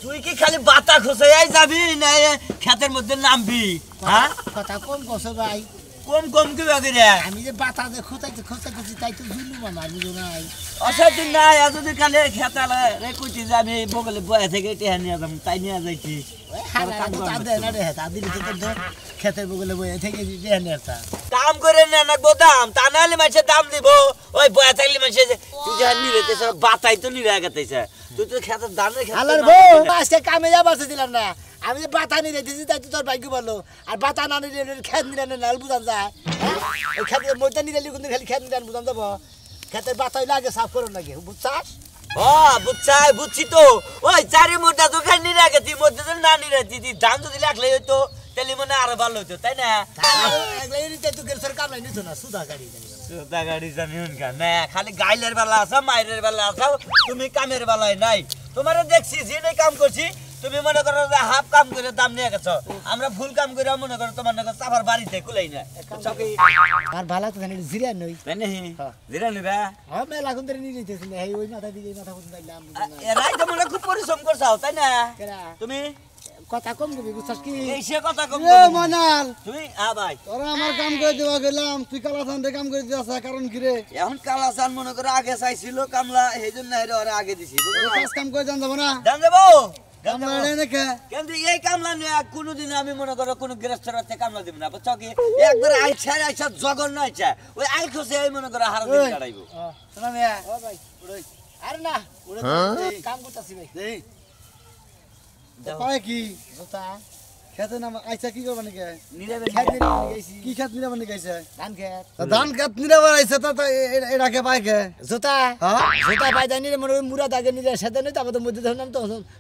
তুই কি খালি বাতা খোসাই যাবি না ক্ষেতের মধ্যে নামবি? হ্যাঁ কথা কম কসো ভাই কম কম কি বাকি রে আমি যে বাতা যে খোঁচাইতেছি তাই তো জুলুম আমার বুঝো নাই অসাধু নাই যদি খালি খেতালে রে কইতি যে আমি বগলে বয়া থেকে টেহা নিয়ে যাম তাই নিয়ে যাইছি খেতের বগলে বয়ে থেকে দাম করে না না গোদাম তা নাহলে মাসে দাম দিব ওই বয়া থাকলে মাসে তুই যা নিরেতে বাতাই তো নিরে গাতাইছে তুই তো খেতের দানের আজকে কামে যাবার দিলাম না আমি যে বাতা নিয়ে দিয়েছি তাই তো তোর ভাগ্য বলো আর বাতা না নিলে খেত নিলে নাল বুঝান যায় ওই খেতের মধ্যে নিলে কিন্তু খালি খেত নিলে বুঝান দেবো খেতের বাতাই লাগে সাফ করুন লাগে বুঝছাস বুঝছি তো ওই চারি মোটা তো খাই নিরে গেছি মধ্যে তো না নিরে দিদি ধান যদি লাগলে হইতো তাহলে মনে আরো ভালো হতো তাই না কামলাই নিত না সুদা গাড়ি জানি না খালি গাইলের বেলা আছে মায়ের বেলা আসাও তুমি কামের বেলায় নাই তোমার দেখছি যে কাম করছি তুমি মনে করো যে হাফ কাম করে দাম নিয়ে গেছো আমরা ফুল কাম করে মনে করো তোমার নাকি চাবার বাড়িতে কুলাই না আর ভালো তো জানি জিরা নই তাই নাহি জিরা নিবা হ্যাঁ মেলা এখন ধরে নিয়ে যেতেছি না এই ওই মাথা দিকে মাথা পর্যন্ত আইলাম এরাই তো মনে খুব পরিশ্রম করছাও তাই না তুমি কথা কম কবি বুঝছস কি এই সে কথা কম এ মনাল তুমি ভাই তোরা আমার কাম করে দেওয়া গেলাম তুই কালাসান রে কাম করে দিছস কারণ কি রে এখন কালাসান মনে করে আগে চাইছিল কামলা এইজন্য এর ওরে আগে দিছি কাজ কাম করে জান যাব না জান যাবো কামলা রে নাকি কিন্তু এই কামলা নিয়ে কোনোদিন আমি মনে করো কোনো গৃহস্থরাতে কামলা দিব না বুঝছো কি একবার আইছা জঘন্য আইছা ওই আই খসে এই মনে করো হারা দিন কাটাইবো শোনা মিয়া ও ভাই ওই আরে না ওরে কাম করতেছি ভাই দেই পায় কি জোতা খেতে না আইছা কি করবা নাকি নিরাবে খেত নিয়ে গেছি কি খেত নিরা মানে গাইছে ধান খেত ধান খেত নিরা বানাইছে তো এটা কে পায় কে জোতা হ্যাঁ জোতা পাই জানি রে মনে মুরা দাগে নিলে সাথে নই তারপর মধ্যে ধরলাম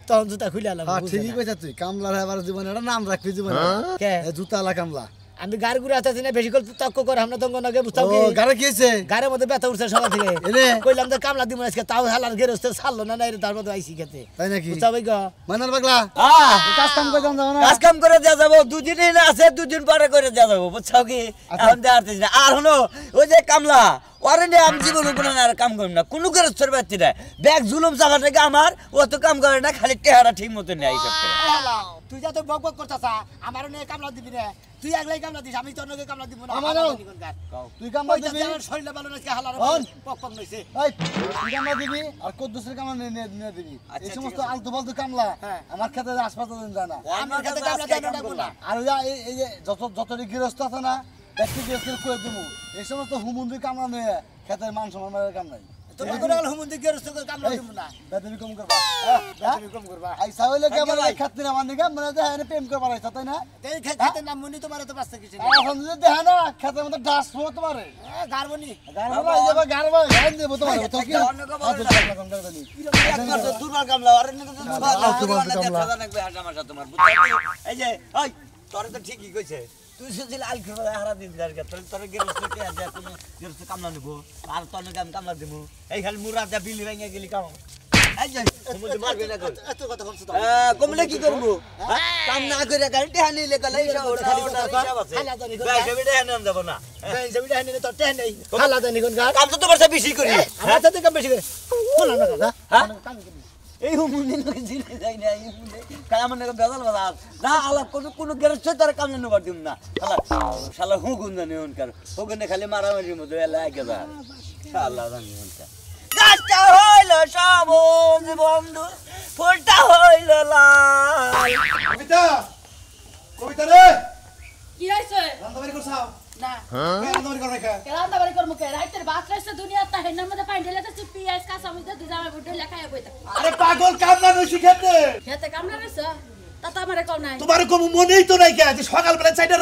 তখন জুতা খুলে আলাম হ্যাঁ ঠিকই কইছা তুই কামলার এবার জীবনে একটা নাম রাখবি জীবনে কে জুতালা কামলা আমি গাড়ি ঘুরে আসতেছি না বেশি করে তক্ক করে আমরা তঙ্গ নাগে বুঝতাম ও গারে কি হইছে গাড়ির মধ্যে ব্যথা উঠছে সকাল থেকে এনে কইলাম যে কামলা দিব আজকে তাও হালার ঘেরে আসতে ছাড়লো না এর তার মধ্যে আইসি খেতে তাই নাকি বুঝতাম গো মানাল পাগলা কাজ কাম করে জান যাব না কাজ কাম করে দেয়া যাবো দুদিনই না আছে দুদিন পরে করে দেয়া যাবো বুঝছো কি এখন দেওয়ার না আর হলো ওই যে কামলা ওরে নিয়ে আমি জীবন কোনো আর কাম করি না কোনো গৃহস্থর ব্যক্তি না ব্যাগ জুলুম চাপা থেকে আমার ও তো কাম করে না খালি টেহারা ঠিক মতো নেয় হিসাব করে তুই যা তো বক বক করতাছা আমারও নিয়ে কামলা দিবি না তুই একলাই কামলা দিস আমি তোর নগে কামলা দিব না আমারও তুই কামলা দিবি আমার শরীরটা ভালো নাকি হালার পক পক নইছে এই তুই কামলা দিবি আর কদ্দুসের কামলা নিয়ে দিবি এই সমস্ত আলতু ফালতু কামলা আমার খেতে হাসপাতালে যায় না আমার কাছে কামলা দেন না আর এই যে যতটি গৃহস্থ আছে না ব্যক্তি গৃহস্থের কয়ে দেবো এই সমস্ত হুমুন্দি কামলা নিয়ে খেতের মান সম্মানের কাম নাই তোমার কোন হুমুন্দি গেরস্ত কামলা দিব না বেতনি কম করবা বেতনি কম করবা আইসা হইলে কি আমার খেত নিয়ে আমার নিগা মানে দেহ এনে প্রেম করবার আইসা তাই না এই খেতের নাম মনি তোমার তো বাঁচতে কিছু এখন যদি দেহ না খেতের মধ্যে ডাস হো তোমারে গারবনি গারবা এই যাবে গারবা গান দেব তোমারে তো কি একবার তো দুর্বল কামলা আরে না তো তোমার এই যে ওই তোরে তো ঠিকই কইছে তুই যদি লাল খেলা হারা দিন তোর গৃহস্থ কে আছে তুমি গৃহস্থ কামলা নিব আর তোর নাকি আমি কামলা দেবো এই খালি মুরা যা বিলি ভেঙে গেলি কাম এই যে তুমি মারবে না কই এত কথা বলছ তো কমলে কি করব কাম না করে গাড়ি টেহা নিলে কলে সব খালি কথা হিসাব আছে বাইরে বিড়ে আনন্দ যাব না এই জমিটা এনে তো টেহ নেই খালা জানি কোন গা কাম তো তোমার সাথে বেশি করি আমার সাথে কাম বেশি করে বল না কথা হ্যাঁ এই হুমুনি নয় জিনে যাই না এই হুমুনি কাম না বেজাল বাবা না আলা কোন গেরস্ত তার কাম না বাদ দিম না শালা হুগুন জানে ওনকার হুগুনে খালি মারামারির মধ্যে লাগে যা শালা জানি ওনকার গাছটা হইল সবুজ বন্ধু ফুলটা হইল লাল কবিতা কবিতা রে কি হইছে রান্দাবাড়ি করছাও না রান্দাবাড়ি কর রাখা কেলান্দা বাড়ি কর মুখে রাইতের ভাত রাইছে দুনিয়া তা হেনার মধ্যে পানি ঢেলাতে পিয়াজ কাঁচা মরিচ দুই জামা বুড়ে লেখায় বইতা আরে পাগল কামলা নইছি খেতে খেতে কামলা রইছে তা তো আমারে কল নাই তোমার কোনো মনেই তো নাই কে যে সকালবেলা চাইটা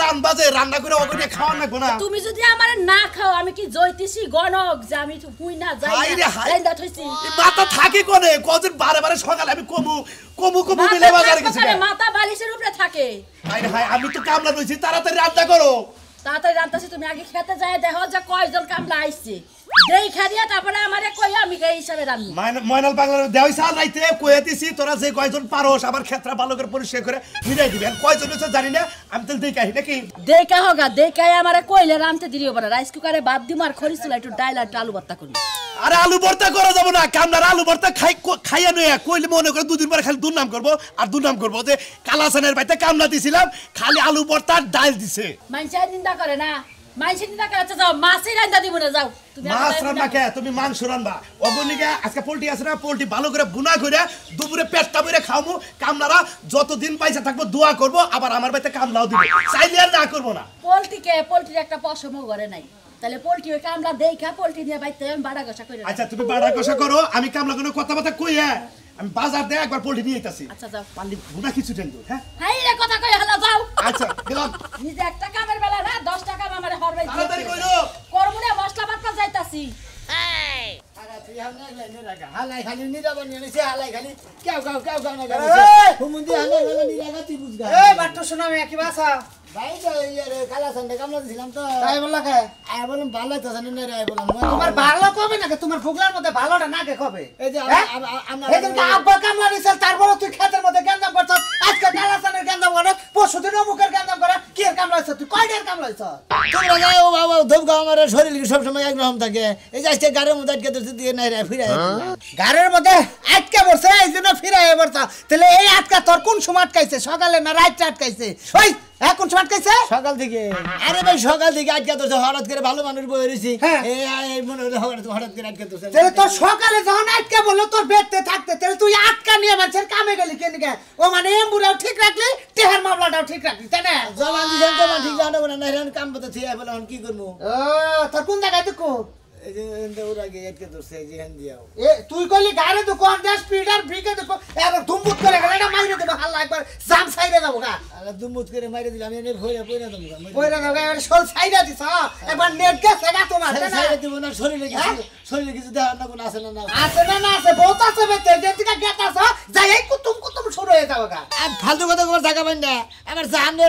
রান্না করে ওকে খাওয়া না গোনা তুমি যদি আমারে না খাও আমি কি জইতিছি গণক যে আমি হুই না যাই হাই রে হাই লাইন্দা থইছি মাথা থাকে কোনে কদিন বারে সকালে আমি কমু মিলে বাজারে গেছি মাথা বালিশের উপরে থাকে হাই রে হাই আমি তো কামলা নইছি তাড়াতাড়ি রান্না করো তাড়াতাড়ি রান্তাছি তুমি আগে খেতে যায় দেখো যে কয়জন কামলা আইছে দেই খাদিয়া তারপরে আমারে কই আমি এই হিসাবে রান্না ময়নাল পাগলার দেওই সাল রাইতে কইয়া দিছি তোরা যে কয়জন পারোস আমার ক্ষেত্রে ভালো করে পরিষ্কার করে মিলাই দিবেন কয়জন হচ্ছে জানি না আমি তো দেখাই নাকি দেখা হোগা দেখাই আমারে কইলে রানতে দিরিও বড় রাইস কুকারে ভাত দিম আর খরিস চুলা একটু ডাইল আর আলু ভর্তা করি আরে আলু ভর্তা করা যাব না, কামলার আলু ভর্তা খাইয়া নয়া কইলে মনে করে দুদিন পরে খালি দুর্নাম করবো আর দুর্নাম করবো যে কালাসানের বাড়িতে কামলা দিছিলাম খালি আলু ভর্তা ডাল দিছে। মানুষের নিন্দা করে না, মানুষের নিন্দা করে যাও মাছই রান্না দিব না যাও। মাছ রান্না কে তুমি মাংস রান্না অগনিকা আজকে পোল্ট্রি আছে না পোল্ট্রি ভালো করে বুনা করে দুপুরে পেটটা ভরে খাওয়াবো। কামলারা যতদিন পয়সা থাকবো দোয়া করবো আবার আমার বাড়িতে কামলাও দিব, চাইলে আর না করবো না। পোল্ট্রির একটা পশমও করে নাই, তাহলে পোল্ট্রি ওই কামলা দেখা পোল্ট্রি নিয়ে বাইতে আমি বাড়া কষা করে। আচ্ছা তুমি বাড়া কষা করো, আমি কামলা কোনো কথাবার্তা কই আমি বাজার দিয়ে একবার পোল্ট্রি নিয়ে আইতাছি। আচ্ছা যাও পারলি বুনা কিছু টেন দূর। হ্যাঁ হাই রে কথা কই হলো যাও। আচ্ছা গেলাম। নিজে একটা কামের বেলা না 10 টাকা আমারে হরবাই দিতে তাড়াতাড়ি কইরো করমু না মশলা বাটপা যাইতাছি। আরে তুই হামনে লাইনে রাখা হালাই খালি নিরাবন নিছে হালাই খালি কেউ না করে হুমুন্দি হালাই নিরাগা তুই বুঝগা। এই বাট্টু শোনা মে কি ভাষা ভাই তো ইয়ারে কালা সন্ধ্যা কামলা দিছিলাম তো তাই বললা কে আই বললাম ভালো তো জানি না রে বললাম তোমার ভালো কবে নাকি তোমার ফুগলার মধ্যে ভালোটা নাকে কবে এই যে হ্যাঁ? আমরা এদিনকে আব্বা কামলা দিছিল তারপর তুই খেতের মধ্যে গেন্দাম করছ, আজকে কালাসানের গেন্দাম করে, পরশুদিন অমুকের গেন্দাম করে, কি এর কামলা হইছ তুই কয়টার কামলা হইছ? তোমরা যাও বাবা ধূপগা আমার শরীর সব সময় একরকম থাকে। এই যে আজকে গাড়ির মধ্যে আটকে ধরতে দিয়ে নাই রে ফিরে গাড়ির মধ্যে আটকে পড়ছে এই জন্য ফিরাই পড়ছ। তাহলে এই আটকা তোর কোন সময় আটকাইছে, সকালে না রাইতে আটকাইছে? ওই কোন সময় আটকাইছে? সকাল থেকে। আরে ভাই সকাল থেকে আটকে ধরছে, হঠাৎ করে ভালো মানুষ বই রয়েছি হ্যাঁ। এই মনে হলো হঠাৎ করে আটকে ধরছে। তাহলে তোর সকালে যখন আটকে বললো তোর বেডতে থাকতে, তাহলে তুই আটকা নিয়ে মানুষের কামে গেলি কেন? ও মানে এমবুড়াও ঠিক রাখলি, টেহার মামলাটাও ঠিক রাখলি, তাই না? জবান দিছেন জবান ঠিক জানো না না কাম পথে থিয়া বলে কি করবো। ও তোর কোন জায়গায় তুই? এই যে এনতে ওরা গিয়ে আটকে ধরছে এই যে হ্যান দিয়াও। এ তুই কইলি গাড়ি দোকান দে স্পিডার ব্রেকে দেখো এবার ধুমবুত করে গেল, এটা মাইরে দেব হাল্লা একবার জাম সাইডে যাবো গা। আরে দুমুত করে মাইরে দিলাম এনে ভইরা পয়রা দম গা। কইরা দাও গা, এবার সোল সাইডে দিছ একবার নেট গেছে গা তোমার, তাই না? সাইরে দিব না শরীরে কিছু দেওয়ার না কোন আছে না আছে না আছে বহুত আছে বেতে যেদিকে গেত আছে যাই এই কুতুম শুরু হয়ে যাবে গা। আর ফালতু কথা কবার জায়গা পাই না আমার জান রে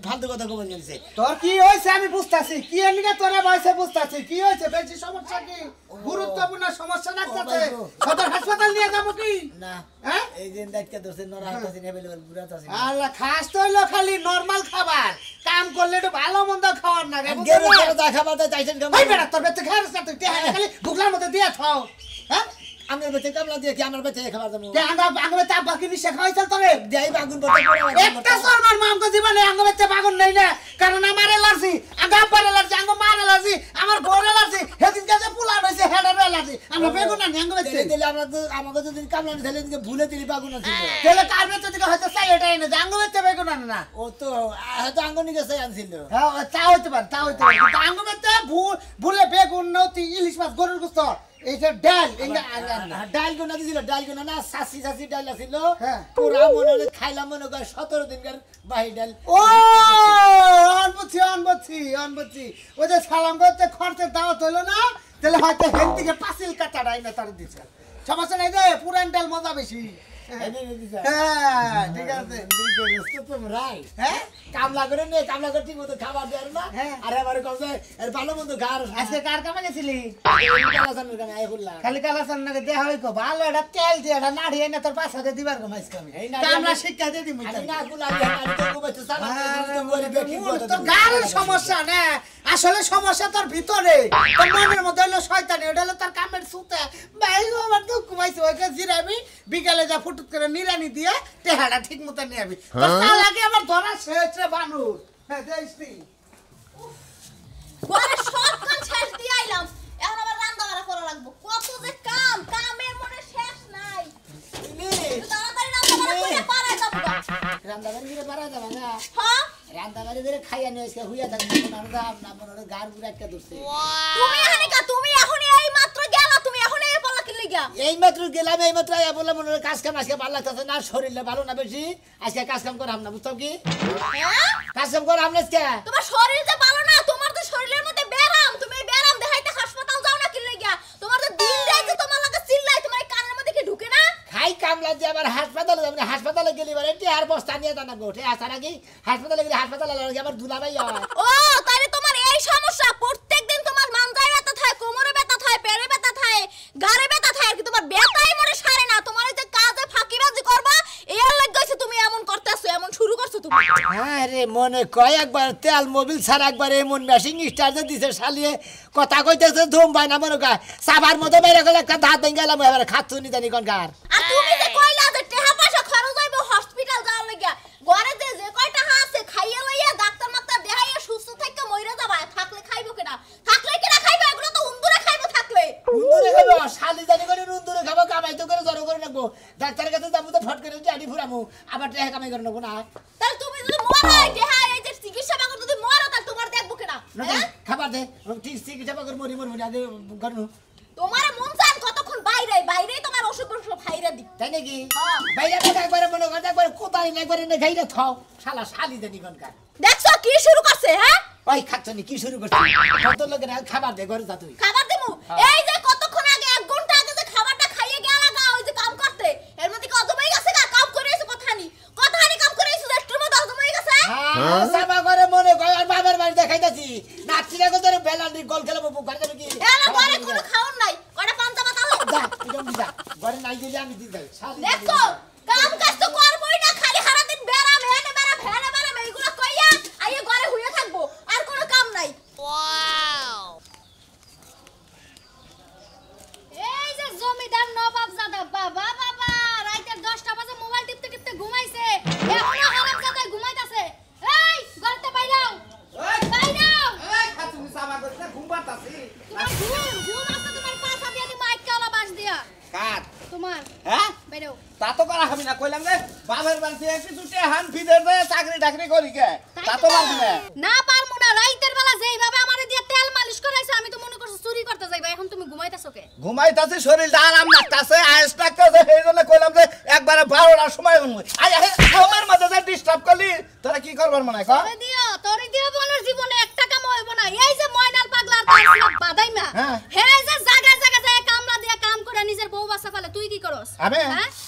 ফালতু কথা কবার জানছে। তোর কি হইছে আমি বুঝতাছি, কি এর নিকে তোরে বয়সে বুঝতাছি কি হইছে, বেশি সমস্যা কি, গুরুত্বপূর্ণ সমস্যা লাগতাছে, সদর হাসপাতাল নিয়ে যাবো কি? না হ্যাঁ এই যে আটকে ধরছে নরা হাতাছি নেবেলেবেল বুড়া তাছি। আল্লাহ খাস তো হইলো খালি নরমাল খাবার, কাম করলে একটু ভালো মন্দ খাওয়ার না রে, বুঝছো গেরো না? গেরো দেখা পাতে চাইছেন কেমন? ওই বেটা তোর বেতে খাস না, তুই খালি বুকলার মধ্যে দিয়ে খাও। হ্যাঁ আমার বেতে কামলা দিয়ে কি আমার বেতে খাবার দেবো? আঙ্গবে তা বাকি নিশে খাওয়াইছিল তোরে দেই বাগুন বটে একটা সরমার মাম তো জীবনে আঙ্গবে তে বাগুন নাই না, কারণ আমার অ্যালার্জি, আঙ্গাপার অ্যালার্জি, আঙ্গ মার অ্যালার্জি, আমার বড় অ্যালার্জি, হেদিন কাছে পোলা হইছে হেডার অ্যালার্জি, আমরা বেগুন না আঙ্গবে তে দিলে আমরা তো আমাকে যদি কামলা দিলে দিকে ভুলে দিলি বাগুন আছে। তেলে কারবে তো দিকে হয়তো চাই এটা এনে আঙ্গবে তে বেগুন না। ও তো হয়তো আঙ্গনি গেছে আনছিল। হ্যাঁ তা হইতে পারে, তা হইতে পারে, কিন্তু আঙ্গবে তে ভুলে বেগুন নতি ইলিশ মাছ গরুর গোশত এইটা ডাল ডাল গোনা দিছিল ডাল গোনা না সাসি ডাল আছিল। হ্যাঁ। পুরা মনে হলে খাইলাম মনে কর 17 দিনকার বাহি ডাল। ও অনবুঝছি ওই যে সালাম করতে খরচের দাওয়াত হইলো না, তাহলে হয়তো হেন থেকে পাঁচিল কাটা রাইনা তার দিচ্ছে, সমস্যা নাই রে, পুরান ডাল মজা বেশি। হ্যাঁ ঠিক আছে। হ্যাঁ কামলা করে নে কামলা করে ঠিক মতো খাবার দেয় না। হ্যাঁ। আর আমার কমছে এর ভালো মতো ঘর আজকে কার কামে গেছিলি? বললাম খালি কালাসান নাকি দেহা হইকো ভালো এটা তেল দিয়ে এটা নাড়ি এনে তোর পাশাতে দিবার কমাইছ আমি এই নাড়ি কামলা আমি- শিক্ষা দিয়ে দিমু আমি না গুলা আমি তো গোবাইতে সালাম তোর গাড়ির সমস্যা না, আসলে সমস্যা তোর ভিতরে, তোর মনের মধ্যে হলো শয়তানি, ওটা হলো তোর কামের সুতে ভাই আমার দুঃখ কমাইছে, ওকে জিরাবি বিকালে যা ফুটুত করে নিরানি দিয়ে টেহাটা ঠিক মতো নিয়ে আবি, তোর তার আগে আমার ধরা শেষ রে বানুর। হ্যাঁ দেখিসনি ঘরে সব কাজ শেষ দিয়ে আইলাম, এখন আবার রান্না বাড়া করা লাগবো, কত যে কামের মনে শেষ নাই। তাড়াতাড়ি রান্না বাড়া করে পারাই যাবো গা। রান্দাবাড়ি করে পারা যাবে না। হ্যাঁ রান্দাবাড়ি করে খাইয়া নিয়ে এসে হুইয়া থাকবে না মনে হয় গার বুড়া একটা ধরছে। তুমি হানিকা তুমি এখন এই মাত্র গেলা, তুমি এখন এই পলা কি লাগা? এই মাত্র গেলাম এই মাত্র আয়া বললাম মনে হয় কাজ কাম আজকে ভালো লাগতেছে না, শরীরে ভালো না বেশি, আজকে কাজ কাম করাম না, বুঝছো কি? হ্যাঁ কাজ কাম করাম না আজকে। তোমার শরীর যে ভালো না, তোমার তো শরীরের মধ্যে ব্যারাম, তুমি এই ব্যারাম দেখাইতে হাসপাতাল যাও না কি লাগা? তোমার তো দিন রাইতে তোমার লাগা চিল্লাই, তোমার এই কানের মধ্যে কি ঢুকে না? খাই কামলা দিয়ে আবার হাসপাতালে যাবেন, হাসপাতালে গেলি এবার এটি আর বস্তা নিয়ে জানা গোঠে আসার আগে হাসপাতালে গেলে হাসপাতালে লাগে আবার দুলাভাই হয়। ও তাইলে তোমার এই সমস্যা, প্রত্যেকদিন তোমার মানজায় ব্যথা থাকে, কোমরে ব্যথা থাকে, পেটে ব্যথা থাকে, গাড়ে ব্যথা থাকে, কিন্তু তোমার ব্যথাই মরে সারে না। তোমার এই যে কাজে ফাঁকিবাজি করবা এর লাগি গইছে তুমি এমন করতেছো, এমন শুরু করছো তুমি। আরে মনে কয় একবার তেল মোবিল ছাড়া একবার এমন মেশিন স্টার্ট দিছে শালিয়ে কথা কইতেছে ধুম ভাই না মনে কয় সাবার মতো মেরে গেলে একটা দাঁত ভেঙে গেলাম এবার খাচ্ছুনি জানি কোনকার আর তুমি যে কইলা যে টাকা পয়সা খরচ হইব হসপিটাল যাওয়ার লাগা ঘরে যে কয়টা আছে খাইয়া লইয়া ডাক্তার মাক্তার দেখাইয়া সুস্থ থাইকা মইরা যাবা থাকলে খাইবো কিনা থাকলে কিনা খাইবো এগুলো তো উন্দুরে খাইবো থাকলে উন্দুরে খাবো শালি জানি করে উন্দুরে খাবো কামাই তো করে জড়ো করে রাখবো ডাক্তারের কাছে যাবো তো ফট করে জানি ফুরামু আবার টাকা কামাই করে নেবো না তাহলে তুমি যদি মরো দেহা এই যে চিকিৎসা বাগর যদি মরো তাহলে তোমার দেখবো কিনা খাবার দে ঠিক চিকিৎসা করে মরি আগে করনু তোমার মন চান কতক্ষণ বাইরে তোমার অসুখ ফাইরা দি তাই নাকি বাইরে একবারে মনে করে একবারে কোথায় একবারে না খাইলে থাও শালা শালি জানি কোনকার দেখছো কি শুরু করছে হ্যাঁ ওই খাচ্ছনি কি শুরু করছিস কত লোকের খাবার দে ঘরে যা তুই খাবার দেবো এই যে কতক্ষণ আগে 1 ঘন্টা আগে যে খাবারটা খাইয়ে গেল গা ওই যে কাম করতে এর মধ্যে কত হয়ে গেছে গা কাম করে এসে কথানি কাম করে এসে রেস্টুরেন্টে মধ্যে হয়ে গেছে হ্যাঁ সাবা করে মনে কয় আর বাবার বাড়ি দেখাইতাছি নাচিরা কত বেলান্ডি গোল খেলবো ঘরে যাবে কি এলা ঘরে কোনো খাওন নাই কটা পান্তা ভাত আলো যা একদম যা ঘরে নাই দিলে আমি দিই যাই শালি দেখছো কাম কাজ তো করবই না খালি সারা দিন বেরাম হেনে বেরাম এইগুলো কইয়া আইয়ে ঘরে হুইয়া থাকবো আর কোনো কাম নাই ওয়াও এই যে জমিদার নবাবজাদা বাবা রাতে 10টা বাজে মোবাইল টিপতে ঘুমাইছে এখনো হারামজাদা ঘুমাইতাছে এই গলতে বাইরাও বাইরাও এই খাতুনি সামা করতে ঘুম পাতাছি তোমার ঘুম আসছে তোমার পাছা দিয়ে মাইক কালা বাস দিয়া কাট তোমার হ্যাঁ বাইরাও তা তো করা হবে না কইলাম যে বাবার বাড়িতে একটু দুটে হান ফিদের দে চাকরি করি কে তা তো পারবি না না পারমু না রাইতের বেলা যেইভাবে আমারে দিয়ে তেল মালিশ করাইছো আমি তো মনে করছি চুরি করতে যাইবা এখন তুমি ঘুমাইতাছো কে ঘুমাইতাছে শরীরটা আরাম লাগতাছে আয়েস লাগতাছে সেই জন্য কইলাম যে একবারে 12টার সময় ঘুমাই আই আমার মাঝে যে ডিস্টার্ব করলি তোরা কি করবার মনে কর তোরে দিও বলার জীবনে একটা কাম হইব না এই যে ময়নাল পাগলার তার বাদাইমা হে যে জায়গায় যায় কামলা দিয়া কাম করে নিজের বউ বাসা ফেলে তুই কি করস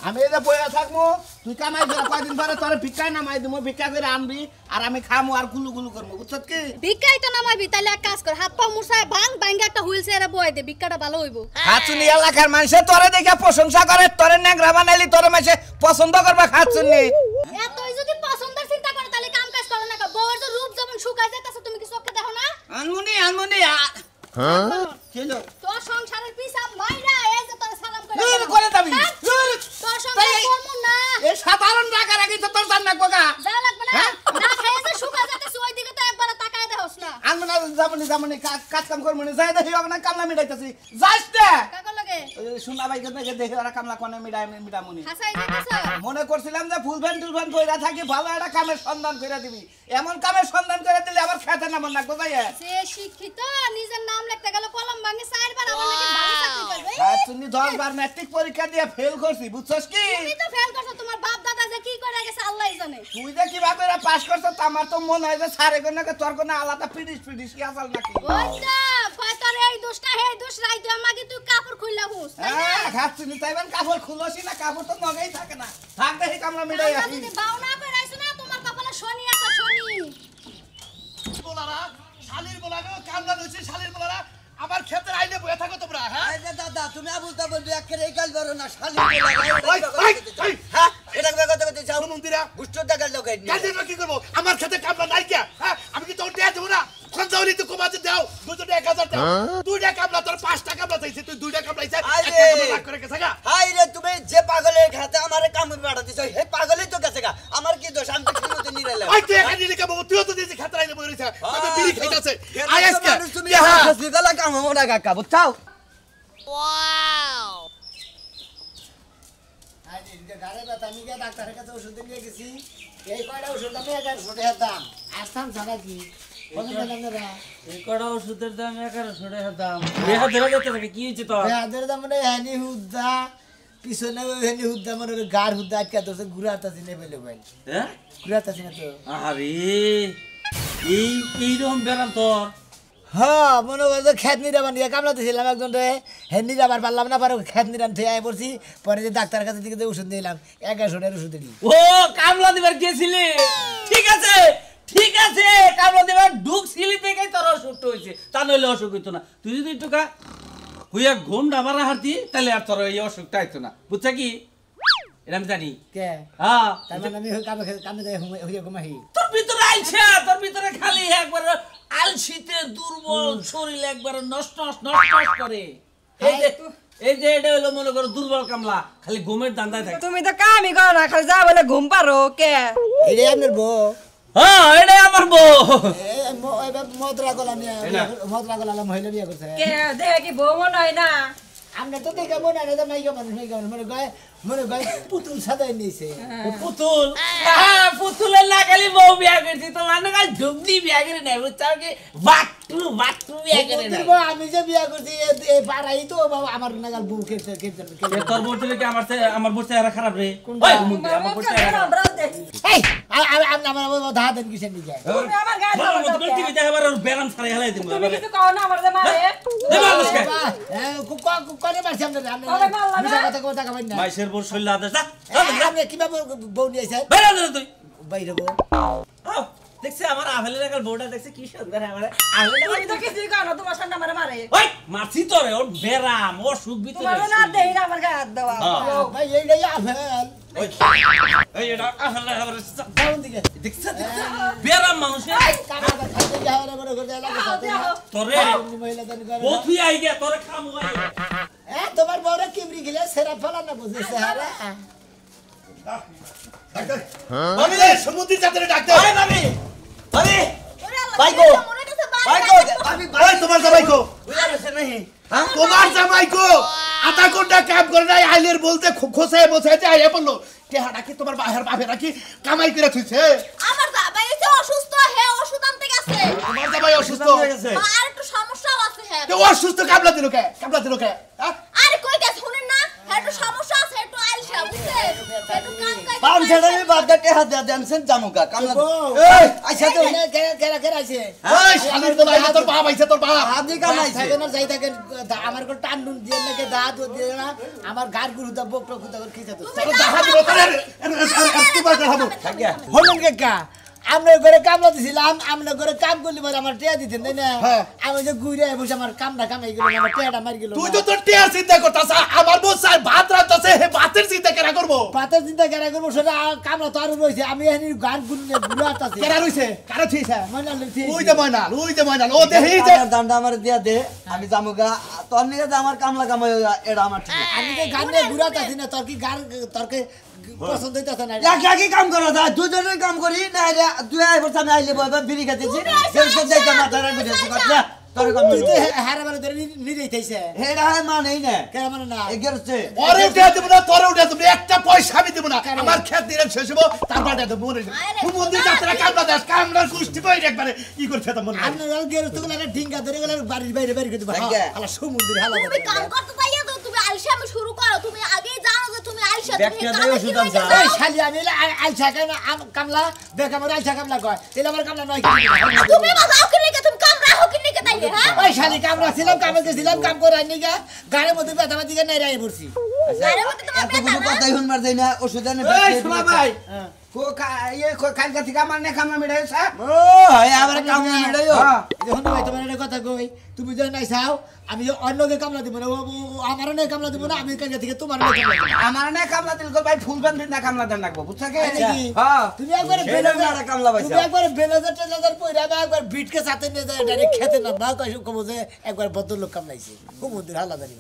আমি এই যে বইয়া থাকবো তুই কামাই করে কয়দিন পরে তোর ভিক্ষায় নামাই দিমু ভিক্ষা করে আনবি আর আমি খামু আর গুলু করবো বুঝছত কি ভিক্ষাই তো নামাইবি তাইলে এক কাজ কর হাত পা মুছায় ভাঙ্গা একটা হুইল চেয়ারে বয় দে ভিক্ষাটা ভালো হইব খাচুনি এলাকার মানুষে তোরে দেখে প্রশংসা করে তোরে নেংরা বানাইলি তোরে মাসে পছন্দ করবা খাচুনি এতই যদি পছন্দের চিন্তা করে তাহলে কাম কাজ করে না বউয়ের যে রূপ যেমন শুকায় যাইতাছে তুমি কি চোখে দেখো না আনমুনি কিলো তোর সংসারের পিছা মাইরা এই যে তোর সালাম করে এই করে দাবি তোর সংসার করমু না এই সাধারণ টাকার আগে তো তোর জান না কোকা যা লাগবে না না খাইয়ে যে শুকায় যাইতাছে ওই দিকে তো একবার তাকায় দেহস না আনমুনা যামনি কাজ কাম করমুনি যাই দেখি না কামলা মিটাইতাছি যাস না কাকা লাগে শুনা ভাই দেখে দেখি ওরা কামলা কোনে মিটামুনি হাসাই দিতেছ মনে করছিলাম যে ফুলফ্যান কইরা থাকি ভালো একটা কামের সন্ধান কইরা দিবি এমন কামের সন্ধান করে দিলে আবার খেতে নামন না কোথায় সে শিক্ষিত নিজের নাম লিখতে গেল কলম ভাঙে 4 বার আমার নাকি ভালো চাকরি করবে তুমি 10 বার ম্যাট্রিক পরীক্ষা দিয়ে ফেল করছি বুঝছস কি তুমি তো ফেল করছো তোমার বাপ দাদা যে কি করে গেছে আল্লাহই জানে তুই যে কিভাবে করে পাস করছস আমার তো মনে হয় যে সারে কোনকে তোর কোন আলাদা পিডিস কি আসল নাকি ওইটা কয় তোর এই দোষটা হে দোষ রাইতো আমাকে তুই কাপড় খুইলা হুস তাই না হ্যাঁ খাচ্ছিনি তাইবেন কাপড় খুলসি না কাপড় তো নগেই থাকে না থাক দেখি কামলা মিটাই আমরা আসি যদি বাউনা করে আইছো না তোমার কপালে শনি আছে শনি বলারা শালির বলাগো কামলা হইছে শালির বলারা আমার ক্ষেতের আইলে বয়ে থাকো তোমরা হ্যাঁ এই যে দাদা তুমি আবুল তাবুল দুই আক্ষরে এই কাজ করো না শালি হ্যাঁ এটা কথা কথা চাও মন্দিরা গুষ্টো টাকার লোক কাজে কি করব আমার ক্ষেতে কামলা নাই কে হ্যাঁ আমি কি তোর দেয়া দেব না খঞ্জাউরি তো কমাতে দাও দুটো 1000 দাও দুইটা কামলা তোর 5 টাকা কামলা চাইছে তুই দুইটা কামলা চাইছে একটা কামলা লাগ করে গেছে গা হাই রে তুমি যে পাগলের খাতে আমারে কাম বাড়া দিছো হে পাগলই তো গেছে গা আমার কি দোষ আমি তো ঠিকমতো নিরাইলাম ওই তুই এখানে লিখা বাবু তুইও তো দিছি ক্ষেতে আইলে বই রইছে তবে বিড়ি খাইতাছে আইএসকে তুমি হসপিটালে কাম হবো না কাকা বুঝছাও আরে ইনকে গারে ব্যথা আমি গিয়ে ডাক্তারের কাছে ওষুধ নিয়ে গেছি এই কয়টা ওষুধ আমি 1100 টাকা দাম আসতাম জানা কি কত দাম না এই কড়া ওষুধের দাম 1100 টাকা দাম দেহা ধরে যেতে থাকে কি হইছে তো বেহাদের দাম মানে হেনি হুদ্দা পিছনে হেনি হুদ্দা মানে গার হুদ্দা আটকা ধরছে ঘুরাতাছি না বলে ভাই হ্যাঁ ঘুরাতাছি না তো আরে এই রকম বেরাম তোর হ্যাঁ মনে করছো খেত নিরাবার নিয়ে কামলা দিয়েছিলাম একজন রে হেন নিরাবার পারলাম না পারো খেত নিরাম থেকে আয় পড়ছি পরে যে ডাক্তারের কাছে দিকে ওষুধ দিলাম 1100 টাকার ওষুধ দিই ও কামলা দিবার গেছিলি ঠিক আছে কামলা দিবার ঢুকছিলি দেখেই তোর অসুখ হইছে তা নইলে অসুখ হইতো না তুই যদি একটু হুইয়া ঘুম ডামারা হারতি তাহলে আর তোর এই অসুখটা আইতো না বুঝছা কি এটা আমি জানি কে হ্যাঁ তার মানে আমি কামে যাই হইয়া ঘুমাই তোর ভিতরে আইছে তোর ভিতরে খালি একবার আলসিতে দুর্বল শরীর একবার নষ্ট করে এই যে এটা হলো মনে করো দুর্বল কামলা খালি ঘুমের দান্দায় থাকে তুমি তো কামই করো না খালি যা বলে ঘুম পারো কে এই আপনার বউ হ্যাঁ এটাই আমার বউ মদরা গলা মহিলা বিয়ে করছে কে দেখে কি বউ মনে হয় না আমরা তো দেখে মনে হয় না মাইকা মানুষ মনে গায়ে পুতুল সাদাই নিয়েছে পুতুল হ্যাঁ পুতুলের না খালি বউ বিয়া করছি তোমার না খালি ঢুকনি বিয়া করে নেয় বুঝছো কি বাট্টু বিয়া করে নেয় আমি যে বিয়া করছি এই পাড়াই তো বাবা আমার নাগাল বউ খেতে তোর বউ থেকে আমার বউ চেহারা খারাপ রে ওই মুন্ডে আমার বউ চেহারা এই আমার ধাঁ দেন কিসের নিয়ে যায় তুমি আমার গায়ে দাও বলো তুমি টিভি দেখে আবার বেরাম ছাড়াই হেলাই দিমু তুমি কিছু কও না আমার যে মারে কোনে মারছি আমরা কথা কবেন না মাইশের বউ শৈল আদেশ যা আপনি কিভাবে বউ নিয়ে আইছেন বাইরে দে তুই বাইরে বউ দেখছে আমার আহলের একটা বউটা দেখছে কি সুন্দর আমার আহলের তুমি তো কিছু কও না তোমার সামনে আমারে মারে ওই মাছি তোরে ওর বেরাম ও সুখ ভিতরে তোমার না দেই না আমার গায়ে হাত দেওয়া ভাই এইটাই আফেল এই এটা আহলে আবার কোন দিকে দেখছে বেরাম মানুষে কাকা খাইতে যাওয়ার করে করে লাগে সাথে তোরে মহিলা দেন করে ও তুই আই গে তোরে খামু আই তোমার বউরা কিমরি গেলে সেরা ফলা না বুঝেছে আরে আমি রে সমুদ্র যাত্রা ডাকতে আরে ভাবি ভাবি বাইকো মনে কাছে বাইকো আমি ওই তোমার জামাই কো বুঝা গেছে নাহি তোমার জামাই কো আধা ঘন্টা কাম করে নাই আইলের বলতে খোসায় বসাইতে আইয়া বললো টেহাটা কি তোমার বাপেরা কি কামাই করে থুইছে আমার বাবা এসে অসুস্থ হে ওষুধ আনতে গেছে তোমার জামাই অসুস্থ হয়ে গেছে আর একটু সমস্যাও আছে হে তো অসুস্থ কামলা দিল কে হ্যাঁ? আরে কই গেছে শুনেন না হে একটু সমস্যা আছে একটু আলসা বুঝছে একটু কাম কাজ পাম ছেড়ে বাদ টেহা দেনছেন জামুকা কামলা এই আচ্ছা তো কেরা আছে ওই শালির তো ভাই তোর বাপ আইছে তোর বাপ আদি কামাইছে থাকে না যাই থাকে আমার কোন টান টুন দিয়ে নাকি দাঁত দিয়ে না আমার গার গুরু দা বক টক করে খেতে তো তোর দেখা দিব তোর কি বাদ হবো থাকিয়া হলেন কাকা আমরা ঘরে কামলা দিছিলাম আমরা ঘরে কাম করলি পরে আমার টিয়া দিতেন তাই না হ্যাঁ। আমি যে ঘুরে বসে আমার কামটা কামাই গেল আমার টিয়াটা মারি গেল তুই তো তোর টিয়ার চিন্তা করতাছ আমার বউ স্যার ভাত রাঁধতাছে হে ভাতের চিন্তা কেনা করবো পাতের চিন্তা কেনা করবো সেটা কামলা তো আরো রয়েছে আমি এখানে গান গুনলে ঘুরে আসতেছি কেনা রইছে কারা থিছে ময়না লইছি ওই যে ময়নাল ও দেহি যে আমার দামটা আমার দিয়া দে আমি জামুকা তোর নিয়ে যে আমার কামলা কামাই এটা আমার ঠিক আমি তো গান নিয়ে ঘুরে আসতেছি না তোর কি গান তোরকে পছন্দ হইতাছে না কি কাম করা যায় দুজনে কাম করি না রে তুই আই বছর আমি আইলে বইবা বিড়ি খাইতেছি দেড়শো দেখে মাথা রাখবি কথা তোর কাম তুই তো হারা বারে ধরে নিরেই থাইছে হেডা মানেই না কেন মানে না এগেরছে ওরে উঠে দেব না তোরে উঠে দেব একটা পয়সা আমি দেব না আমার খেত দিলে শেষ হবো তারপর দেব মনে সমুদ্র যাত্রা কামলা দাস কামলার কুষ্টি বই একবারে কি করছে তা মনে আপনি গেল তো গেলে ঢিঙ্গা ধরে গেলে বাড়ির বাইরে বাইরে করে দিবা আলা সমুদ্র হালা তুমি কাম করতে চাইয়া তো তুমি আলসা আমি শুরু করো তুমি আগেই জানো যে তুমি আলসা তুমি ব্যাখ্যা কামে দেও কি সুদাম হইছে? স্যার। এই শালি আমি আইছা কেন কামলা দেখ আমার আইছা কামলা কয় তাহলে আমার কামলা নয় তুমি বাজাও কি লিখে তুমি কাম রাখো কি লিখে তাইলে হ্যাঁ ওই শালি কামলা ছিলাম কামে গেছিলাম কাম করে আইনি গা গাড়ির মধ্যে ব্যথা দিকে নাই রাই পড়ছি গাড়ির মধ্যে তোমার এত কোনো কথাই শুনবার যাই না ওষুধ এনে আবার কামলা মেড়াইও যখন ভাই তোমার একটা কথা কই তুমি যদি নাই চাও আমি যে অন্যকে কামলা দিব না আমার নাই কামলা দিব না আমি কালকে থেকে তোমার নাই কামলা দিব আমার না কামলা দিল ভাই ফুল বান না কামলা দেন রাখবো বুঝছ কি নাকি? হ্যাঁ তুমি একবার সেইটা আমি একটা কামলা পাইছি। তুমি একবার বেলাজার টেলাজার পয়রা বা একবার বিটকে সাথে নিয়ে যায় ডাইরেক্ট খেতে না না কই কমো যে একবার ভদ্রলোক কামলাইছে খুব মন্দির হালা জানি